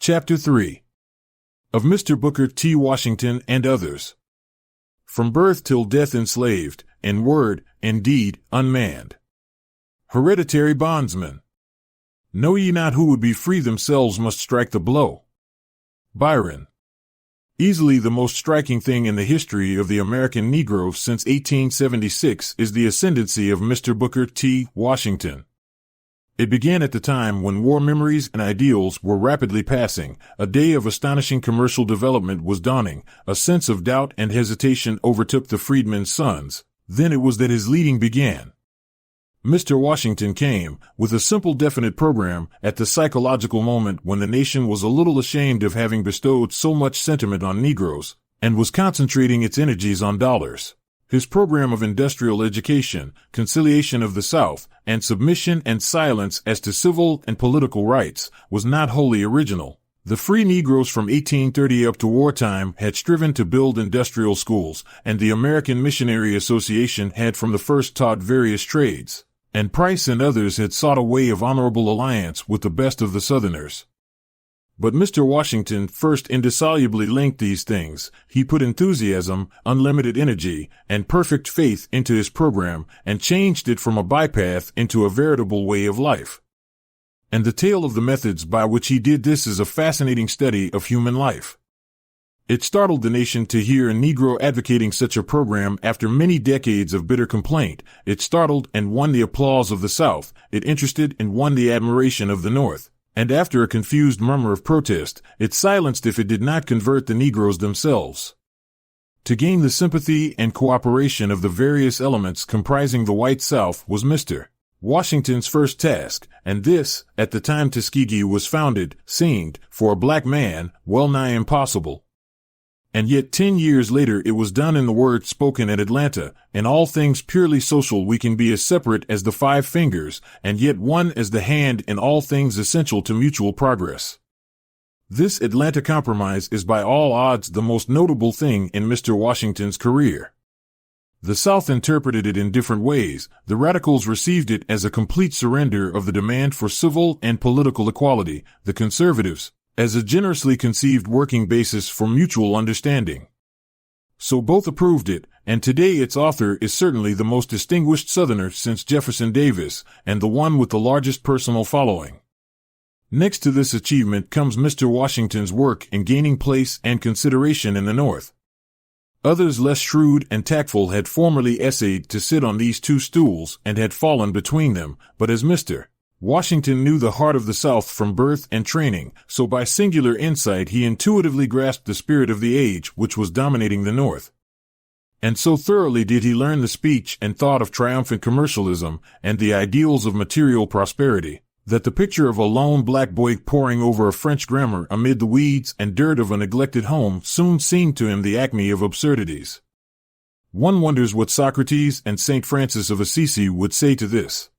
Chapter 3. Of Mr. Booker T. Washington and Others. From birth till death enslaved, in word, in deed, unmanned. Hereditary bondsman. Know ye not who would be free themselves must strike the blow? Byron. Easily the most striking thing in the history of the American Negro since 1876 is the ascendancy of Mr. Booker T. Washington. It began at the time when war memories and ideals were rapidly passing, a day of astonishing commercial development was dawning, a sense of doubt and hesitation overtook the freedmen's sons. Then it was that his leading began. Mr. Washington came, with a simple definite program, at the psychological moment when the nation was a little ashamed of having bestowed so much sentiment on Negroes, and was concentrating its energies on dollars. His program of industrial education, conciliation of the South, and submission and silence as to civil and political rights, was not wholly original. The free Negroes from 1830 up to wartime had striven to build industrial schools, and the American Missionary Association had from the first taught various trades, and Price and others had sought a way of honorable alliance with the best of the Southerners. But Mr. Washington first indissolubly linked these things. He put enthusiasm, unlimited energy, and perfect faith into his program and changed it from a bypath into a veritable way of life. And the tale of the methods by which he did this is a fascinating study of human life. It startled the nation to hear a Negro advocating such a program after many decades of bitter complaint. It startled and won the applause of the South. It interested and won the admiration of the North. And after a confused murmur of protest, it silenced if it did not convert the Negroes themselves. To gain the sympathy and cooperation of the various elements comprising the white South was Mr. Washington's first task, and this, at the time Tuskegee was founded, seemed, for a black man, well nigh impossible. And yet 10 years later it was done in the words spoken at Atlanta. In all things purely social we can be as separate as the 5 fingers, and yet one as the hand in all things essential to mutual progress. This Atlanta Compromise is by all odds the most notable thing in Mr. Washington's career. The South interpreted it in different ways. The Radicals received it as a complete surrender of the demand for civil and political equality, the Conservatives as a generously conceived working basis for mutual understanding. So both approved it, and today its author is certainly the most distinguished Southerner since Jefferson Davis, and the one with the largest personal following. Next to this achievement comes Mr. Washington's work in gaining place and consideration in the North. Others less shrewd and tactful had formerly essayed to sit on these two stools and had fallen between them, but as Mr. Washington knew the heart of the South from birth and training, so by singular insight he intuitively grasped the spirit of the age which was dominating the North. And so thoroughly did he learn the speech and thought of triumphant commercialism and the ideals of material prosperity, that the picture of a lone black boy poring over a French grammar amid the weeds and dirt of a neglected home soon seemed to him the acme of absurdities. One wonders what Socrates and St. Francis of Assisi would say to this.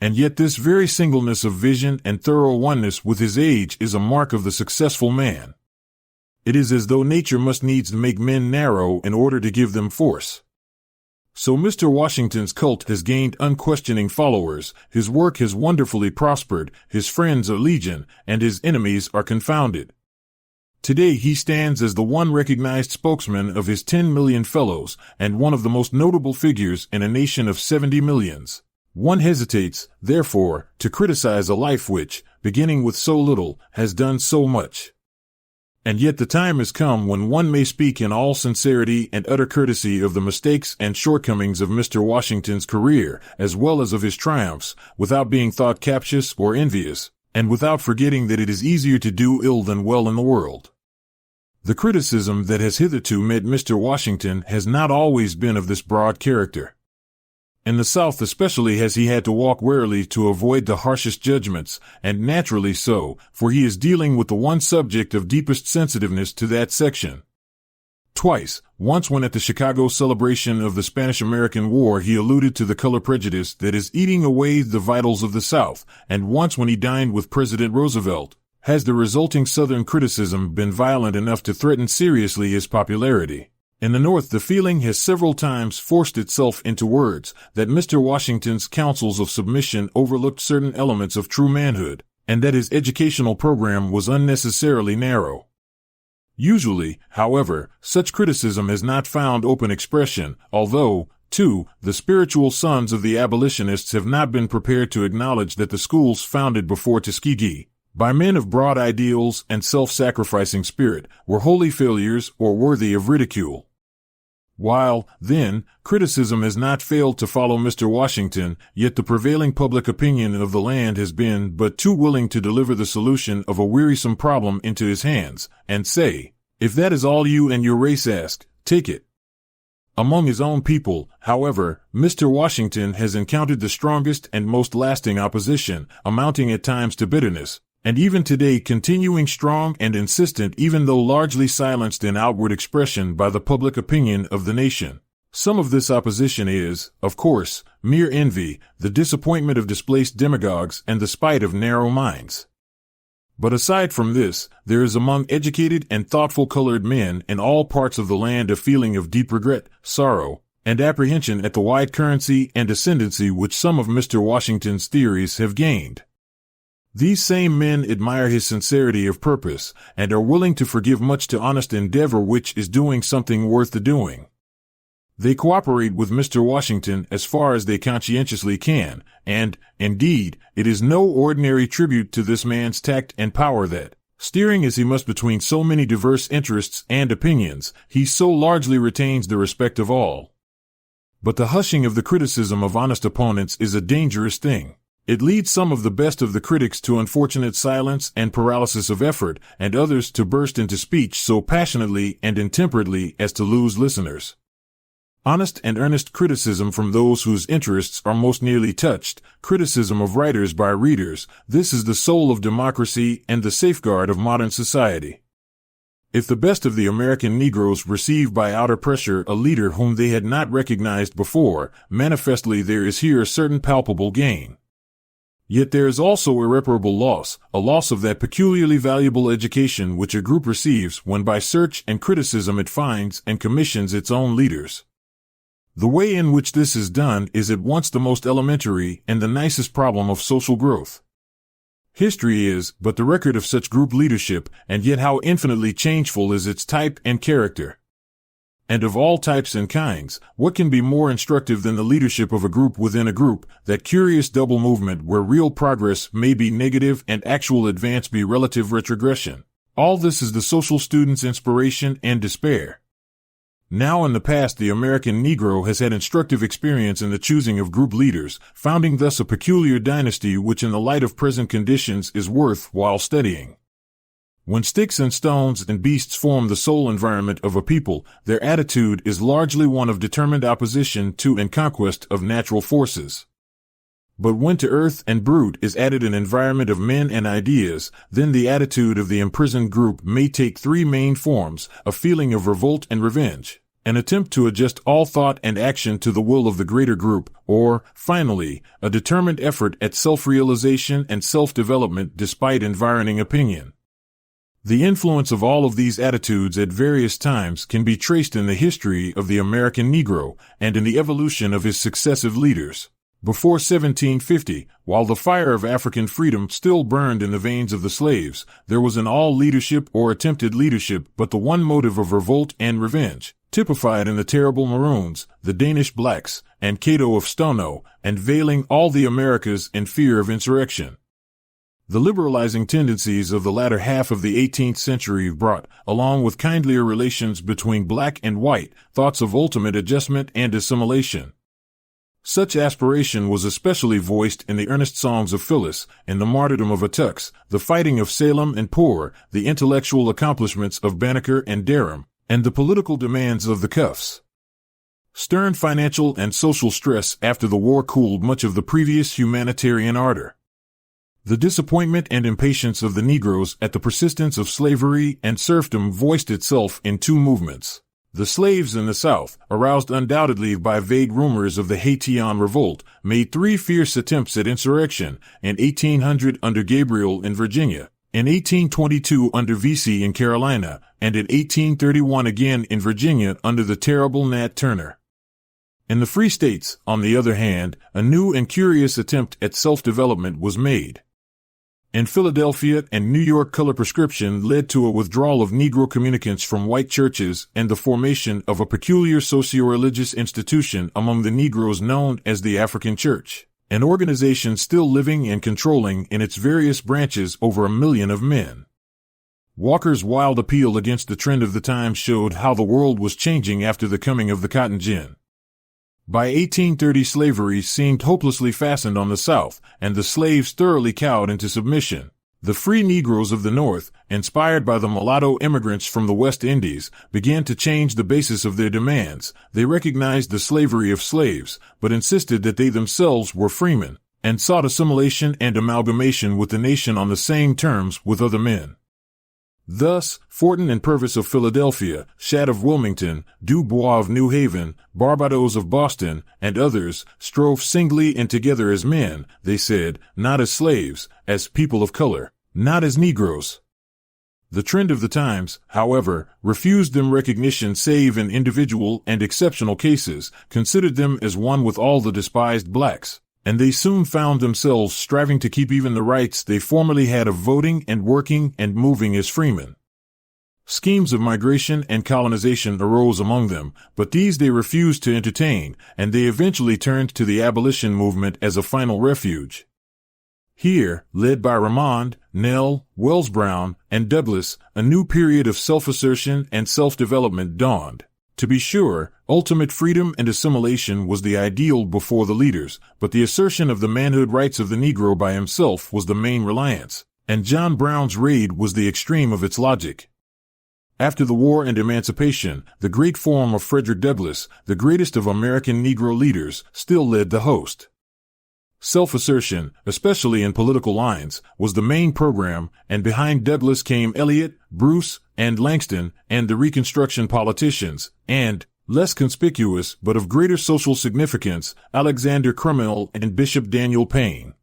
And yet this very singleness of vision and thorough oneness with his age is a mark of the successful man. It is as though nature must needs make men narrow in order to give them force. So Mr. Washington's cult has gained unquestioning followers, his work has wonderfully prospered, his friends are legion, and his enemies are confounded. Today he stands as the one recognized spokesman of his 10 million fellows, and one of the most notable figures in a nation of 70 millions. One hesitates, therefore, to criticize a life which, beginning with so little, has done so much. And yet the time has come when one may speak in all sincerity and utter courtesy of the mistakes and shortcomings of Mr. Washington's career, as well as of his triumphs, without being thought captious or envious, and without forgetting that it is easier to do ill than well in the world. The criticism that has hitherto met Mr. Washington has not always been of this broad character. In the South especially has he had to walk warily to avoid the harshest judgments, and naturally so, for he is dealing with the one subject of deepest sensitiveness to that section. Twice, once when at the Chicago celebration of the Spanish-American War he alluded to the color prejudice that is eating away the vitals of the South, and once when he dined with President Roosevelt, has the resulting Southern criticism been violent enough to threaten seriously his popularity. In the North the feeling has several times forced itself into words that Mr. Washington's counsels of submission overlooked certain elements of true manhood, and that his educational program was unnecessarily narrow. Usually, however, such criticism has not found open expression, although, too, the spiritual sons of the abolitionists have not been prepared to acknowledge that the schools founded before Tuskegee, by men of broad ideals and self-sacrificing spirit, were wholly failures or worthy of ridicule. While, then, criticism has not failed to follow Mr. Washington, yet the prevailing public opinion of the land has been but too willing to deliver the solution of a wearisome problem into his hands, and say, "If that is all you and your race ask, take it." Among his own people, however, Mr. Washington has encountered the strongest and most lasting opposition, amounting at times to bitterness, and even today continuing strong and insistent even though largely silenced in outward expression by the public opinion of the nation. Some of this opposition is, of course, mere envy, the disappointment of displaced demagogues and the spite of narrow minds. But aside from this, there is among educated and thoughtful colored men in all parts of the land a feeling of deep regret, sorrow, and apprehension at the wide currency and ascendancy which some of Mr. Washington's theories have gained. These same men admire his sincerity of purpose, and are willing to forgive much to honest endeavor which is doing something worth the doing. They cooperate with Mr. Washington as far as they conscientiously can, and, indeed, it is no ordinary tribute to this man's tact and power that, steering as he must between so many diverse interests and opinions, he so largely retains the respect of all. But the hushing of the criticism of honest opponents is a dangerous thing. It leads some of the best of the critics to unfortunate silence and paralysis of effort, and others to burst into speech so passionately and intemperately as to lose listeners. Honest and earnest criticism from those whose interests are most nearly touched, criticism of writers by readers, this is the soul of democracy and the safeguard of modern society. If the best of the American Negroes receive by outer pressure a leader whom they had not recognized before, manifestly there is here a certain palpable gain. Yet there is also irreparable loss, a loss of that peculiarly valuable education which a group receives when by search and criticism it finds and commissions its own leaders. The way in which this is done is at once the most elementary and the nicest problem of social growth. History is but the record of such group leadership, and yet how infinitely changeful is its type and character. And of all types and kinds, what can be more instructive than the leadership of a group within a group, that curious double movement where real progress may be negative and actual advance be relative retrogression? All this is the social student's inspiration and despair. Now in the past the American Negro has had instructive experience in the choosing of group leaders, founding thus a peculiar dynasty which in the light of present conditions is worth while studying. When sticks and stones and beasts form the sole environment of a people, their attitude is largely one of determined opposition to and conquest of natural forces. But when to earth and brute is added an environment of men and ideas, then the attitude of the imprisoned group may take three main forms: a feeling of revolt and revenge, an attempt to adjust all thought and action to the will of the greater group, or, finally, a determined effort at self-realization and self-development despite environing opinion. The influence of all of these attitudes at various times can be traced in the history of the American Negro and in the evolution of his successive leaders. Before 1750, while the fire of African freedom still burned in the veins of the slaves, there was in all leadership or attempted leadership but the one motive of revolt and revenge, typified in the terrible Maroons, the Danish blacks, and Cato of Stono, and veiling all the Americas in fear of insurrection. The liberalizing tendencies of the latter half of the 18th century brought, along with kindlier relations between black and white, thoughts of ultimate adjustment and assimilation. Such aspiration was especially voiced in the earnest songs of Phyllis, in the martyrdom of Attucks, the fighting of Salem and Poor, the intellectual accomplishments of Banneker and Derham, and the political demands of the Cuffs. Stern financial and social stress after the war cooled much of the previous humanitarian ardor. The disappointment and impatience of the Negroes at the persistence of slavery and serfdom voiced itself in two movements. The slaves in the South, aroused undoubtedly by vague rumors of the Haitian revolt, made three fierce attempts at insurrection: in 1800 under Gabriel in Virginia, in 1822 under Vesey in Carolina, and in 1831 again in Virginia under the terrible Nat Turner. In the Free States, on the other hand, a new and curious attempt at self-development was made. In Philadelphia and New York, color prescription led to a withdrawal of Negro communicants from white churches and the formation of a peculiar socio-religious institution among the Negroes known as the African Church, an organization still living and controlling in its various branches over 1 million of men. Walker's wild appeal against the trend of the times showed how the world was changing after the coming of the cotton gin. By 1830, slavery seemed hopelessly fastened on the South, and the slaves thoroughly cowed into submission. The free Negroes of the North, inspired by the mulatto immigrants from the West Indies, began to change the basis of their demands. They recognized the slavery of slaves, but insisted that they themselves were freemen, and sought assimilation and amalgamation with the nation on the same terms with other men. Thus, Fortin and Purvis of Philadelphia, Shadd of Wilmington, DuBois of New Haven, Barbados of Boston, and others, strove singly and together as men, they said, not as slaves, as people of color, not as Negroes. The trend of the times, however, refused them recognition save in individual and exceptional cases, considered them as one with all the despised blacks, and they soon found themselves striving to keep even the rights they formerly had of voting and working and moving as freemen. Schemes of migration and colonization arose among them, but these they refused to entertain, and they eventually turned to the abolition movement as a final refuge. Here, led by Ramond, Nell, Wells Brown, and Douglass, a new period of self-assertion and self-development dawned. To be sure, ultimate freedom and assimilation was the ideal before the leaders, but the assertion of the manhood rights of the Negro by himself was the main reliance, and John Brown's raid was the extreme of its logic. After the war and emancipation, the great form of Frederick Douglass, the greatest of American Negro leaders, still led the host. Self-assertion, especially in political lines, was the main program, and behind Douglass came Eliot, Bruce, and Langston, and the Reconstruction politicians, and, less conspicuous but of greater social significance, Alexander Crummell and Bishop Daniel Payne.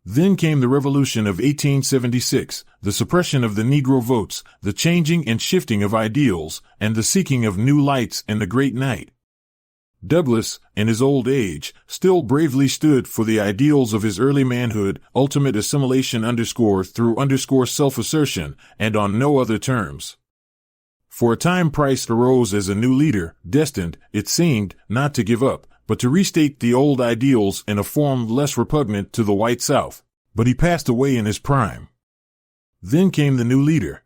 Then came the Revolution of 1876, the suppression of the Negro votes, the changing and shifting of ideals, and the seeking of new lights in the great night. Douglass, in his old age, still bravely stood for the ideals of his early manhood, ultimate assimilation through self-assertion, and on no other terms. For a time Price arose as a new leader, destined, it seemed, not to give up, but to restate the old ideals in a form less repugnant to the white South. But he passed away in his prime. Then came the new leader.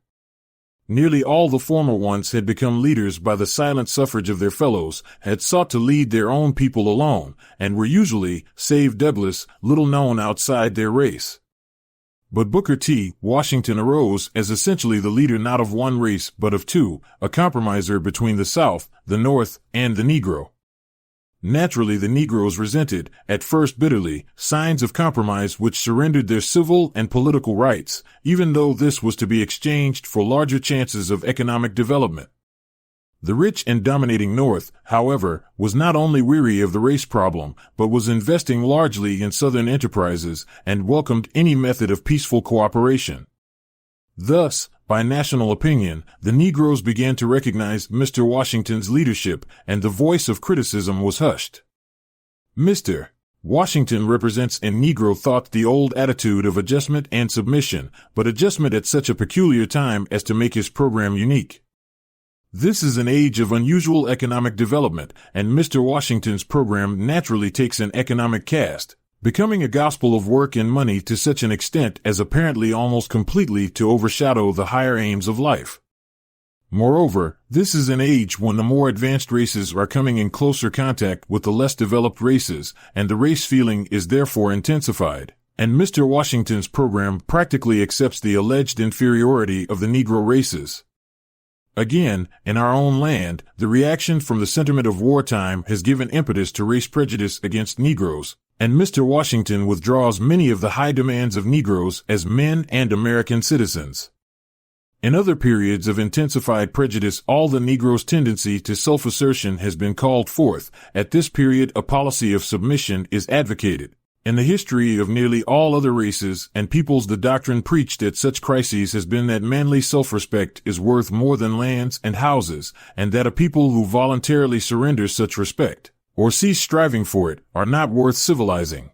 Nearly all the former ones had become leaders by the silent suffrage of their fellows, had sought to lead their own people alone, and were usually, save Douglass, little known outside their race. But Booker T. Washington arose as essentially the leader not of one race but of two, a compromiser between the South, the North, and the Negro. Naturally, the Negroes resented, at first bitterly, signs of compromise which surrendered their civil and political rights, even though this was to be exchanged for larger chances of economic development. The rich and dominating North, however, was not only weary of the race problem, but was investing largely in Southern enterprises and welcomed any method of peaceful cooperation. Thus, by national opinion, the Negroes began to recognize Mr. Washington's leadership, and the voice of criticism was hushed. Mr. Washington represents in Negro thought the old attitude of adjustment and submission, but adjustment at such a peculiar time as to make his program unique. This is an age of unusual economic development, and Mr. Washington's program naturally takes an economic cast, becoming a gospel of work and money to such an extent as apparently almost completely to overshadow the higher aims of life. Moreover, this is an age when the more advanced races are coming in closer contact with the less developed races, and the race feeling is therefore intensified, and Mr. Washington's program practically accepts the alleged inferiority of the Negro races. Again, in our own land, the reaction from the sentiment of wartime has given impetus to race prejudice against Negroes, and Mr. Washington withdraws many of the high demands of Negroes as men and American citizens. In other periods of intensified prejudice, all the Negro's tendency to self-assertion has been called forth. At this period, a policy of submission is advocated. In the history of nearly all other races and peoples, the doctrine preached at such crises has been that manly self-respect is worth more than lands and houses, and that a people who voluntarily surrender such respect, or cease striving for it, are not worth civilizing.